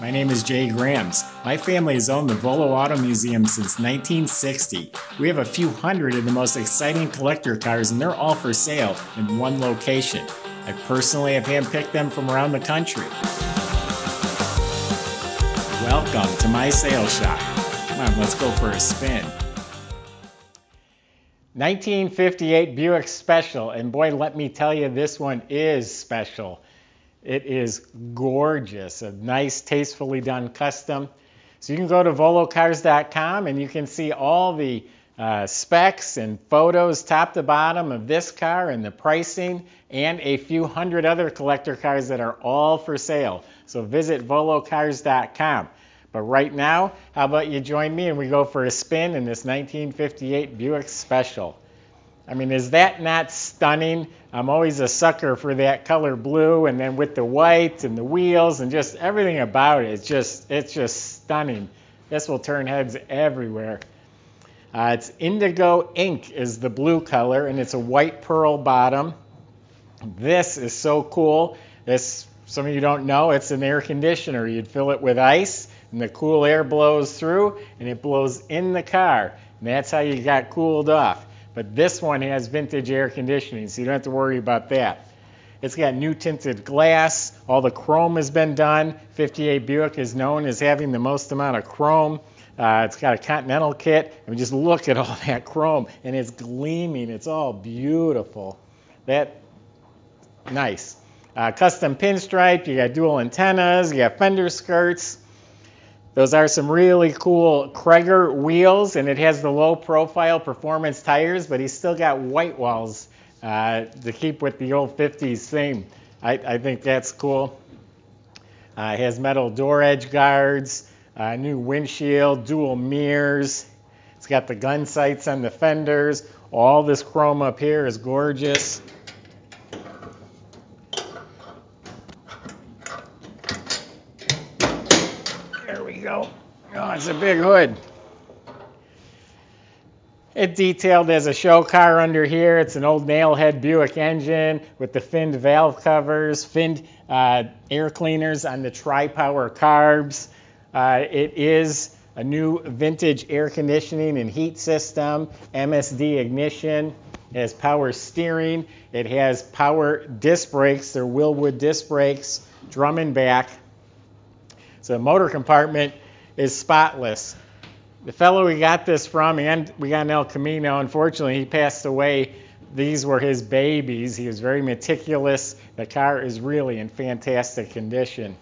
My name is Jay Grams. My family has owned the Volo Auto Museum since 1960. We have a few hundred of the most exciting collector cars, and they're all for sale in one location. I personally have handpicked them from around the country. Welcome to my sales shop. Come on, let's go for a spin. 1958 Buick Special, and boy, let me tell you, this one is special. It is gorgeous, a nice, tastefully done custom. So you can go to volocars.com and you can see all the specs and photos top to bottom of this car and the pricing and a few hundred other collector cars that are all for sale. So visit volocars.com. But right now, how about you join me and we go for a spin in this 1958 Buick Special. I mean, is that not stunning? I'm always a sucker for that color blue, and then with the white and the wheels and just everything about it, it's just stunning. This will turn heads everywhere. It's Indigo Ink is the blue color, and it's a white pearl bottom. This is so cool. This, some of you don't know, it's an air conditioner. You'd fill it with ice, and the cool air blows through, and it blows in the car. And that's how you got cooled off. But this one has vintage air conditioning, so you don't have to worry about that. It's got new tinted glass. All the chrome has been done. 58 Buick is known as having the most amount of chrome. It's got a Continental kit. I mean, just look at all that chrome, and it's gleaming. It's all beautiful. Nice. Custom pinstripe. You got dual antennas. You got fender skirts. Those are some really cool Cragar wheels, and it has the low profile performance tires, but he's still got white walls to keep with the old 50s theme. I think that's cool. It has metal door edge guards, new windshield, dual mirrors. It's got the gun sights on the fenders. All this chrome up here is gorgeous. Go. Oh, it's a big hood. It's detailed as a show car under here. It's an old nailhead Buick engine with the finned valve covers, finned air cleaners on the tri-power carbs. It is a new vintage air conditioning and heat system, MSD ignition. It has power steering. It has power disc brakes. They're Willwood disc brakes, drum and back. So the motor compartment is spotless. The fellow we got this from, and we got an El Camino, unfortunately he passed away. These were his babies. He was very meticulous. The car is really in fantastic condition.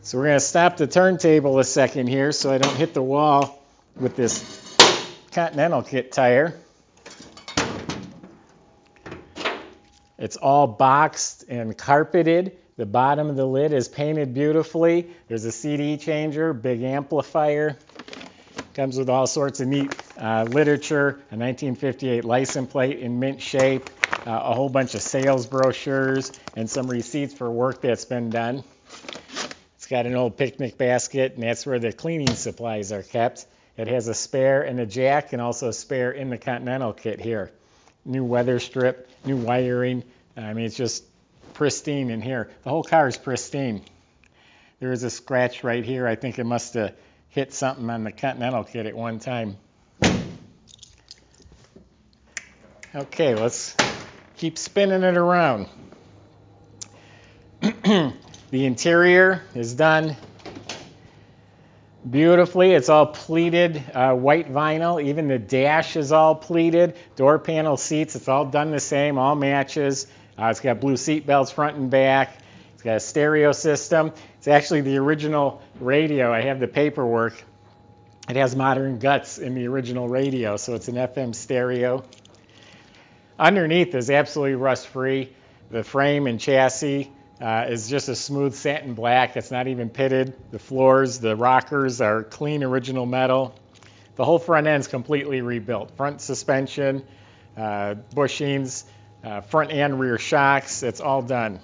So we're going to stop the turntable a second here so I don't hit the wall with this Continental kit tire. It's all boxed and carpeted. The bottom of the lid is painted beautifully. There's a CD changer, big amplifier. Comes with all sorts of neat literature, a 1958 license plate in mint shape, a whole bunch of sales brochures, and some receipts for work that's been done. It's got an old picnic basket, and that's where the cleaning supplies are kept. It has a spare and a jack, and also a spare in the Continental kit here. New weather strip, new wiring. I mean, it's just pristine in here. The whole car is pristine. There is a scratch right here. I think it must have hit something on the Continental kit at one time. Okay, let's keep spinning it around. The interior is done beautifully. It's all pleated white vinyl. Even the dash is all pleated. Door panel seats, it's all done the same, all matches. It's got blue seat belts front and back. It's got a stereo system. It's actually the original radio. I have the paperwork. It has modern guts in the original radio, so it's an FM stereo. Underneath is absolutely rust-free. The frame and chassis is just a smooth satin black. It's not even pitted. The floors, the rockers are clean original metal. The whole front end's completely rebuilt. Front suspension, bushings, front and rear shocks, it's all done.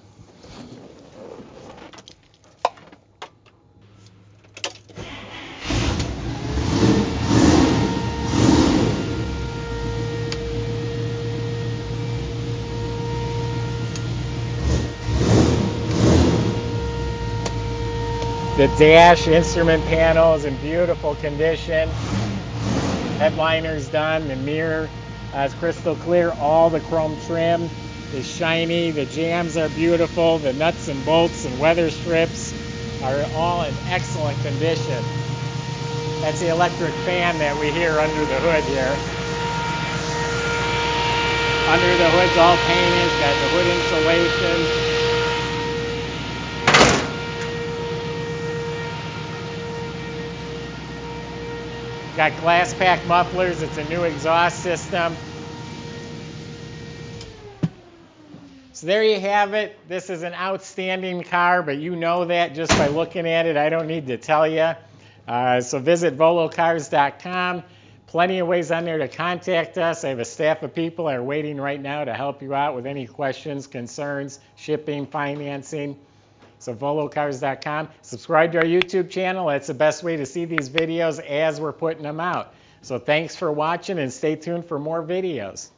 The dash instrument panel is in beautiful condition. Headliner's done. The mirror is crystal clear. All the chrome trim is shiny. The jambs are beautiful. The nuts and bolts and weather strips are all in excellent condition. That's the electric fan that we hear under the hood here. Under the hood's all painted. It's got the hood insulation. Got glass pack mufflers. It's a new exhaust system. So there you have it. This is an outstanding car, but you know that just by looking at it. I don't need to tell you. So visit volocars.com. Plenty of ways on there to contact us. I have a staff of people that are waiting right now to help you out with any questions, concerns, shipping, financing. So volocars.com. Subscribe to our YouTube channel. That's the best way to see these videos as we're putting them out. So thanks for watching and stay tuned for more videos.